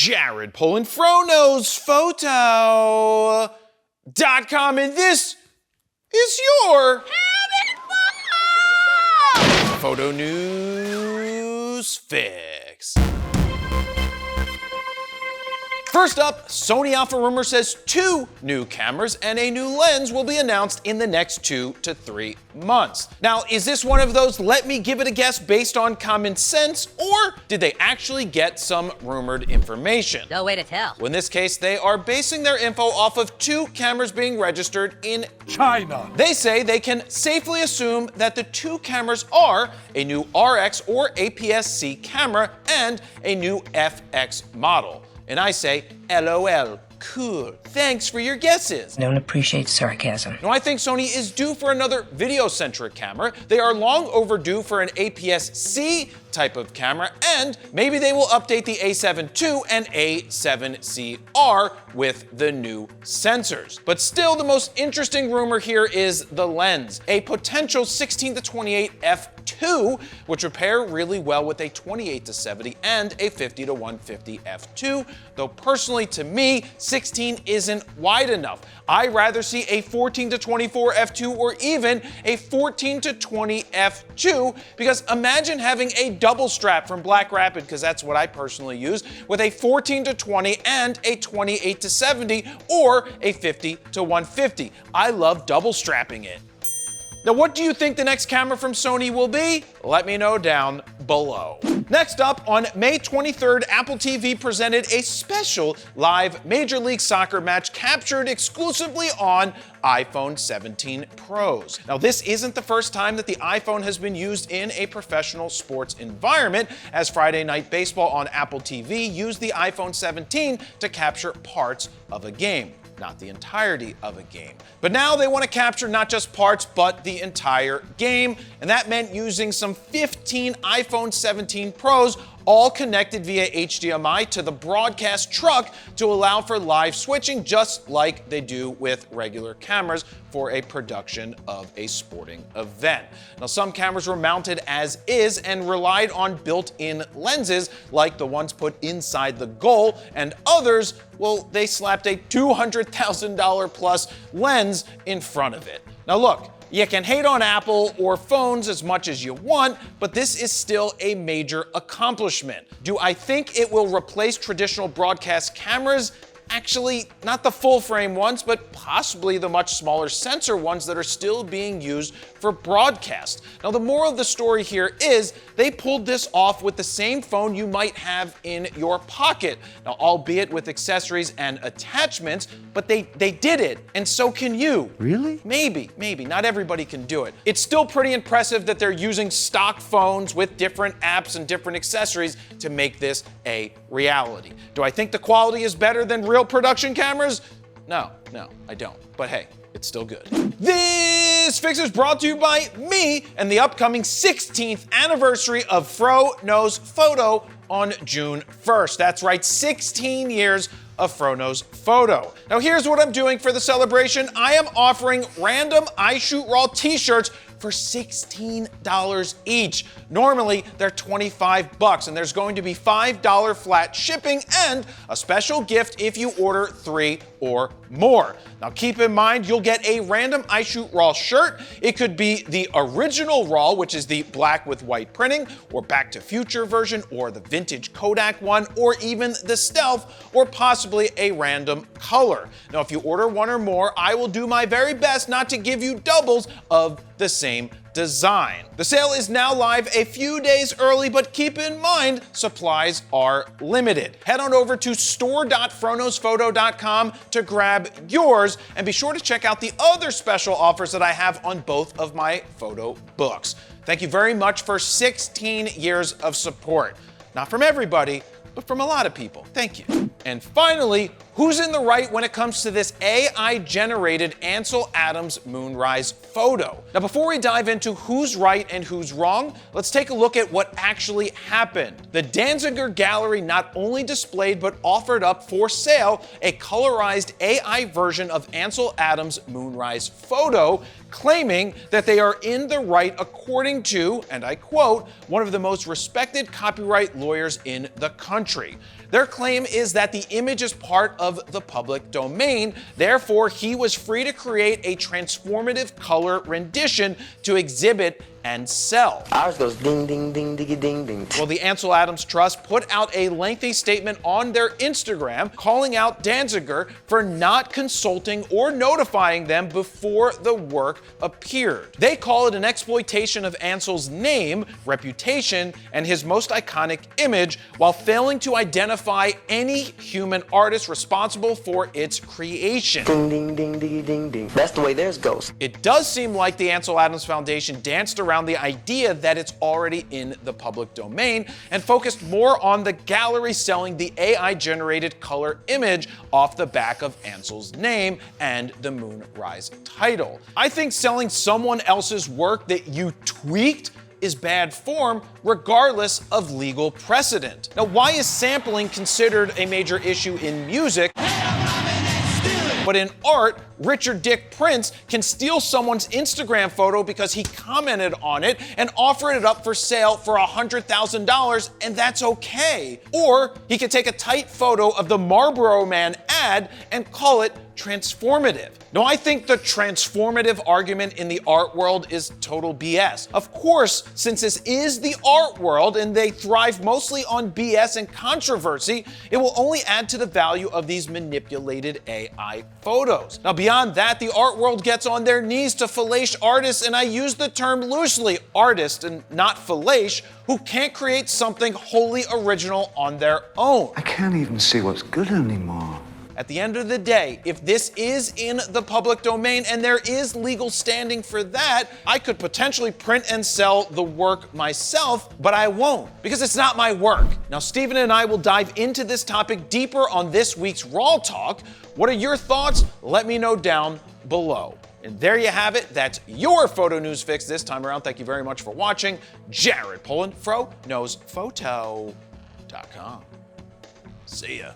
Jared Polin, FroKnowsPhoto.com, and this is your Photo News Fix. First up, Sony Alpha rumor says 2 new cameras and a new lens will be announced in the next 2 to 3 months. Now, is this one of those let me give it a guess based on common sense, or did they actually get some rumored information? No way to tell. Well, in this case, they are basing their info off of 2 cameras being registered in China. They say they can safely assume that the 2 cameras are a new RX or APS-C camera and a new FX model. And I say, LOL, cool. Thanks for your guesses. Don't appreciate sarcasm. Now, I think Sony is due for another video-centric camera. They are long overdue for an APS-C type of camera, and maybe they will update the A7 II and A7CR with the new sensors. But still, the most interesting rumor here is the lens. A potential 16-28 f2, which would pair really well with a 28-70 and a 50-150 f2, though personally to me, 16 isn't wide enough. I'd rather see a 14-24 f2 or even a 14-20 f2, because imagine having a double strap from Black Rapid, because that's what I personally use, with a 14-20 and a 28-70 or a 50-150. I love double strapping it. Now, what do you think the next camera from Sony will be? Let me know down below. Next up, on May 23rd, Apple TV presented a special live Major League Soccer match captured exclusively on iPhone 17 Pros. Now, this isn't the first time that the iPhone has been used in a professional sports environment, as Friday Night Baseball on Apple TV used the iPhone 17 to capture parts of a game. Not the entirety of a game. But now they want to capture not just parts, but the entire game, and that meant using some 15 iPhone 17 Pros, all connected via HDMI to the broadcast truck to allow for live switching, just like they do with regular cameras for a production of a sporting event. Now, some cameras were mounted as is and relied on built-in lenses, like the ones put inside the goal, and others, well, they slapped a $200,000 plus lens in front of it. Now look, you can hate on Apple or phones as much as you want, but this is still a major accomplishment. Do I think it will replace traditional broadcast cameras? Actually, not the full-frame ones, but possibly the much smaller sensor ones that are still being used for broadcast. Now, the moral of the story here is they pulled this off with the same phone you might have in your pocket. Now, albeit with accessories and attachments, but they did it, and so can you. Really? Maybe. Not everybody can do it. It's still pretty impressive that they're using stock phones with different apps and different accessories to make this a reality. Do I think the quality is better than real production cameras? No, I don't. But hey, it's still good. This fix is brought to you by me and the upcoming 16th anniversary of Fro Knows Photo on June 1st. That's right, 16 years of Fro Knows Photo. Now here's what I'm doing for the celebration. I am offering random I Shoot Raw t-shirts for $16 each. Normally, they're $25, and there's going to be $5 flat shipping and a special gift if you order 3 or more. Now keep in mind, you'll get a random I Shoot Raw shirt. It could be the original Raw, which is the black with white printing, or Back to Future version, or the vintage Kodak one, or even the Stealth, or possibly a random color. Now if you order 1 or more, I will do my very best not to give you doubles of the same design. The sale is now live a few days early, but keep in mind, supplies are limited. Head on over to store.froknowsphoto.com to grab yours, and be sure to check out the other special offers that I have on both of my photo books. Thank you very much for 16 years of support. Not from everybody, but from a lot of people. Thank you. And finally, who's in the right when it comes to this AI-generated Ansel Adams moonrise photo? Now, before we dive into who's right and who's wrong, let's take a look at what actually happened. The Danziger Gallery not only displayed but offered up for sale a colorized AI version of Ansel Adams' moonrise photo, claiming that they are in the right according to, and I quote, one of the most respected copyright lawyers in the country. Their claim is that the image is part of the public domain, therefore he was free to create a transformative color rendition to exhibit and sell. Ours goes ding, ding, ding, diggy, ding, ding. Well, the Ansel Adams Trust put out a lengthy statement on their Instagram calling out Danziger for not consulting or notifying them before the work appeared. They call it an exploitation of Ansel's name, reputation, and his most iconic image, while failing to identify any human artist responsible for its creation. Ding, ding, ding, diggy, ding, ding. That's the way theirs goes. It does seem like the Ansel Adams Foundation danced around the idea that it's already in the public domain and focused more on the gallery selling the AI-generated color image off the back of Ansel's name and the Moonrise title. I think selling someone else's work that you tweaked is bad form, regardless of legal precedent. Now, why is sampling considered a major issue in music, but in art, Richard Dick Prince can steal someone's Instagram photo because he commented on it and offer it up for sale for $100,000, and that's okay? Or he can take a tight photo of the Marlboro Man ad and call it transformative. Now, I think the transformative argument in the art world is total BS. Of course, since this is the art world and they thrive mostly on BS and controversy, it will only add to the value of these manipulated AI photos. Now, beyond that, the art world gets on their knees to fallacious artists, and I use the term loosely, artist and not fallacious, who can't create something wholly original on their own. I can't even see what's good anymore. At the end of the day, if this is in the public domain and there is legal standing for that, I could potentially print and sell the work myself, but I won't because it's not my work. Now, Steven and I will dive into this topic deeper on this week's Raw Talk. What are your thoughts? Let me know down below. And there you have it. That's your photo news fix this time around. Thank you very much for watching. Jared Polin, FroKnowsPhoto.com. See ya.